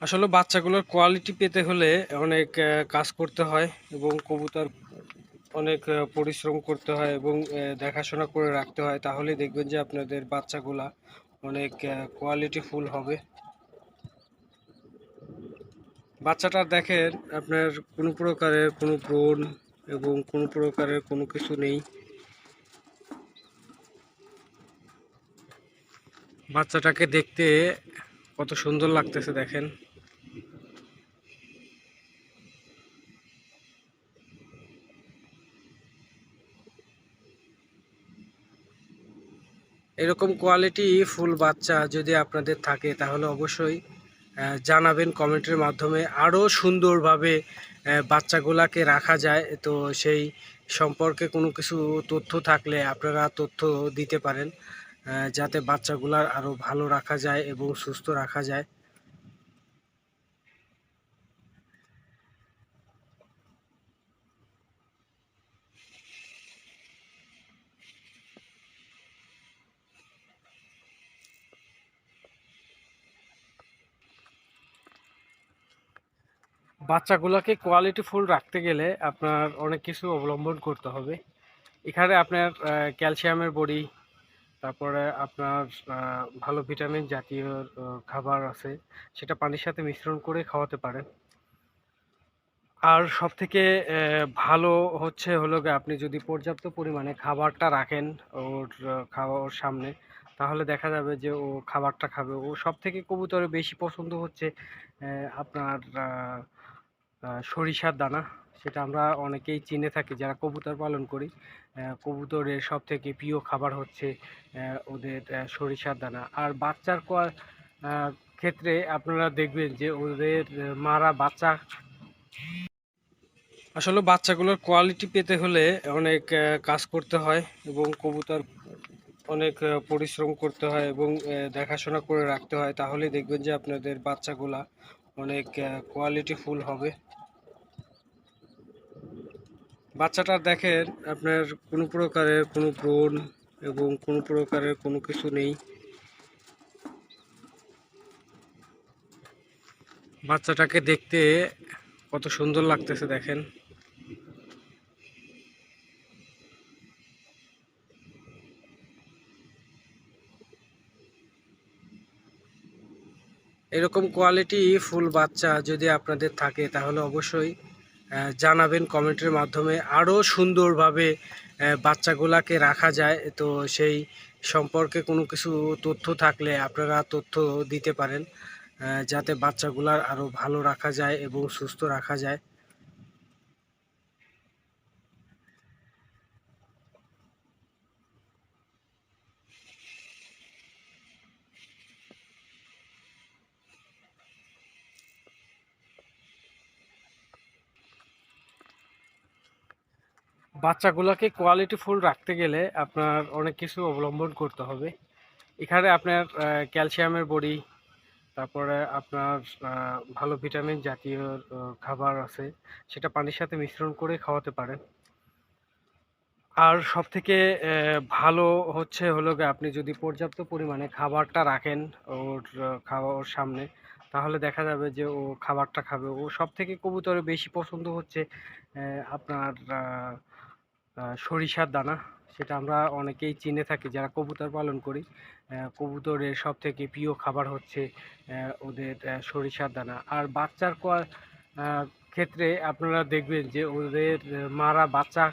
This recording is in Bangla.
আসলে বাচ্চাগুলোর কোয়ালিটি পেতে হলে অনেক কাজ করতে হয় এবং কবুতর অনেক পরিশ্রম করতে হয় এবং দেখাশোনা করে রাখতে হয়, তাহলেই দেখবেন যে আপনাদের বাচ্চাগুলা অনেক কোয়ালিটিফুল হবে। বাচ্চাটা দেখেন, আপনার কোনো প্রকারের কোনো ব্রণ এবং কোনো প্রকারের কোনো কিছু নেই। বাচ্চাটাকে দেখতে কত সুন্দর লাগতেছে দেখেন। এরকম কোয়ালিটি ফুল বাচ্চা যদি আপনাদের থাকে তাহলে অবশ্যই জানাবেন কমেন্টের মাধ্যমে। আরও সুন্দরভাবে বাচ্চাগুলাকে রাখা যায়, তো সেই সম্পর্কে কোনো কিছু তথ্য থাকলে আপনারা তথ্য দিতে পারেন, যাতে বাচ্চাগুলার আরও ভালো রাখা যায় এবং সুস্থ রাখা যায়। বাচ্চাগুলোকে কোয়ালিটিফুল রাখতে গেলে আপনার অনেক কিছু অবলম্বন করতে হবে। এখানে আপনার ক্যালসিয়ামের বড়ি, তারপরে আপনার ভালো ভিটামিন জাতীয় খাবার আছে, সেটা পানির সাথে মিশ্রণ করে খাওয়াতে পারেন। আর সবথেকে ভালো হলো গিয়ে আপনি যদি পর্যাপ্ত পরিমাণে খাবারটা রাখেন ওর সামনে, তাহলে দেখা যাবে যে ও খাবারটা খাবে। ও সবথেকে কবুতরের বেশি পছন্দ হচ্ছে আপনার সরিষার দানা। সেটা আমরা অনেকেই চিনে থাকি যারা কবুতর পালন করি। কবুতরের সবথেকে প্রিয় খাবার হচ্ছে ওদের সরিষার দানা। আর বাচ্চার ক্ষেত্রে আপনারা দেখবেন যে ওদের মারা বাচ্চা, আসলে বাচ্চাগুলোর কোয়ালিটি পেতে হলে অনেক কাজ করতে হয় এবং কবুতর অনেক পরিশ্রম করতে হয় এবং দেখাশোনা করে রাখতে হয়, তাহলেই দেখবেন যে আপনাদের বাচ্চাগুলা অনেক কোয়ালিটিফুল হবে। বাচ্চাটা দেখেন, আপনার কোনো প্রকারের কোনো ব্রণ এবং কোনো প্রকারের কোনো কিছু নেই। বাচ্চাটাকে দেখতে কত সুন্দর লাগতেছে দেখেন। এরকম কোয়ালিটি ফুল বাচ্চা যদি আপনাদের থাকে তাহলে অবশ্যই জানাবেন কমেন্টের মাধ্যমে। আরও সুন্দরভাবে বাচ্চাগুলাকে রাখা যায়, তো সেই সম্পর্কে কোনো কিছু তথ্য থাকলে আপনারা তথ্য দিতে পারেন, যাতে বাচ্চাগুলার আরও ভালো রাখা যায় এবং সুস্থ রাখা যায়। বাচ্চাগুলোকে কোয়ালিটিফুল রাখতে গেলে আপনার অনেক কিছু অবলম্বন করতে হবে। এখানে আপনার ক্যালসিয়ামের বড়ি, তারপরে আপনার ভালো ভিটামিন জাতীয় খাবার আছে, সেটা পানির সাথে মিশ্রণ করে খাওয়াতে পারেন। আর সবথেকে ভালো হলো গিয়ে আপনি যদি পর্যাপ্ত পরিমাণে খাবারটা রাখেন ওর সামনে, তাহলে দেখা যাবে যে ও খাবারটা খাবে। ও সবথেকে কবুতরের বেশি পছন্দ হচ্ছে আপনার সরিষার দানা। সেটা আমরা অনেকেই চিনে থাকি যারা কবুতর পালন করি। কবুতরের সবথেকে প্রিয় খাবার হচ্ছে ওদের সরিষার দানা। আর বাচ্চার আহ, ক্ষেত্রে আপনারা দেখবেন যে ওদের মারা বাচ্চা